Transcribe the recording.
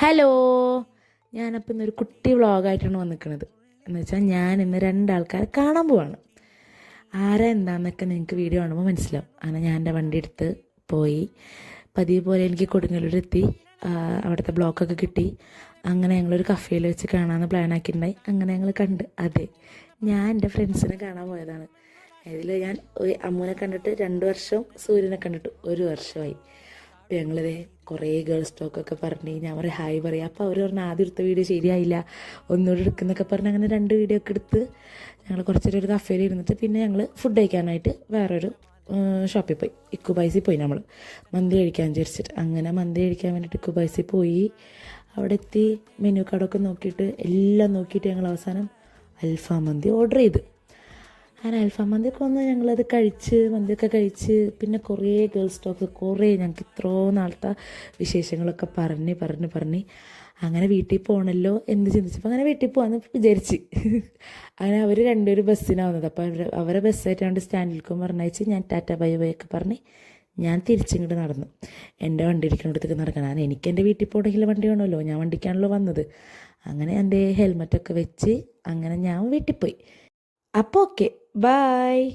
Hello, ഞാനപ്പോൾ ഇന്നൊരു കുട്ടി വ്ളോഗായിട്ടാണ് വന്നിരിക്കുന്നത്. എന്ന് വെച്ചാൽ ഞാൻ ഇന്ന് രണ്ടാൾക്കാരെ കാണാൻ പോവാണ്. ആരാ എന്താണെന്നൊക്കെ നിങ്ങൾക്ക് വീഡിയോ കാണുമ്പോൾ മനസ്സിലാവും. അങ്ങനെ ഞാൻ എൻ്റെ വണ്ടി എടുത്ത് പോയി. പതിവ് പോലെ എനിക്ക് കൊടുങ്ങല്ലൂരെത്തി. അവിടുത്തെ ബ്ലോക്കൊക്കെ കിട്ടി. അങ്ങനെ ഞങ്ങളൊരു കഫേയിൽ വെച്ച് കാണാമെന്ന് പ്ലാൻ ആക്കിയിട്ടുണ്ടായി. അങ്ങനെ ഞങ്ങൾ കണ്ട്. അതെ, ഞാൻ എൻ്റെ ഫ്രണ്ട്സിനെ കാണാൻ പോയതാണ്. അതിൽ ഞാൻ അമ്മുവിനെ കണ്ടിട്ട് 2 വർഷം, സൂര്യനെ കണ്ടിട്ട് 1 വർഷമായി. അപ്പോൾ ഞങ്ങളിതേ കുറേ ഗേൾസ് ടോക്കൊക്കെ പറഞ്ഞ് ഞാൻ പറയും ഹായ് പറയാം. അപ്പോൾ അവർ പറഞ്ഞാൽ ആദ്യം എടുത്ത വീഡിയോ ശരിയായില്ല, ഒന്നുകൂടി എടുക്കുന്നൊക്കെ പറഞ്ഞ് അങ്ങനെ 2 വീഡിയോ ഒക്കെ എടുത്ത് ഞങ്ങൾ കുറച്ചൊരു ഒരു കഫേയിൽ ഇരുന്നിട്ട് പിന്നെ ഞങ്ങൾ ഫുഡ് കഴിക്കാനായിട്ട് വേറൊരു ഷോപ്പിൽ പോയി. ഇക്കുബൈസിൽ പോയി. നമ്മൾ മന്തി കഴിക്കാൻ വിചാരിച്ചിട്ട് അങ്ങനെ മന്തി കഴിക്കാൻ വേണ്ടിയിട്ട് ഇക്കുബൈസിൽ പോയി. അവിടെ എത്തി മെനു കാർഡൊക്കെ നോക്കിയിട്ട് എല്ലാം നോക്കിയിട്ട് ഞങ്ങൾ അവസാനം അൽഫാം മന്തി ഓർഡർ ചെയ്ത്. അങ്ങനെ അൽഫാം മന്തിയൊക്കെ വന്ന് ഞങ്ങളത് കഴിച്ച് മന്തിയൊക്കെ കഴിച്ച് പിന്നെ കുറേ ഗേൾസ് ടോക്ക് കുറേ ഞങ്ങൾക്ക് ഇത്രയോ നാളത്തെ വിശേഷങ്ങളൊക്കെ പറഞ്ഞ് അങ്ങനെ വീട്ടിൽ പോകണമല്ലോ എന്ന് ചിന്തിച്ചപ്പോൾ അങ്ങനെ വീട്ടിൽ പോകാമെന്ന് വിചാരിച്ച്. അങ്ങനെ അവർ രണ്ടുപേരും ബസ്സിനാണ് വന്നത്. അപ്പോൾ അവരെ ബസ്സായിട്ട് സ്റ്റാൻഡിലേക്കും പറഞ്ഞയച്ച് ഞാൻ ടാറ്റ ബൈ ബൈ ഒക്കെ പറഞ്ഞ് ഞാൻ തിരിച്ചിങ്ങോട്ട് നടന്നു. എൻ്റെ വണ്ടി ഇരിക്കുന്നിടത്തേക്ക് നടക്കണം. എനിക്ക് എൻ്റെ വീട്ടിൽ പോകണമെങ്കിൽ വണ്ടി വേണമല്ലോ, ഞാൻ വണ്ടിക്കാണല്ലോ വന്നത്. അങ്ങനെ എൻ്റെ ഹെൽമെറ്റൊക്കെ വെച്ച് അങ്ങനെ ഞാൻ വീട്ടിൽ പോയി. അപ്പോൾ ഓക്കെ, ബായ്.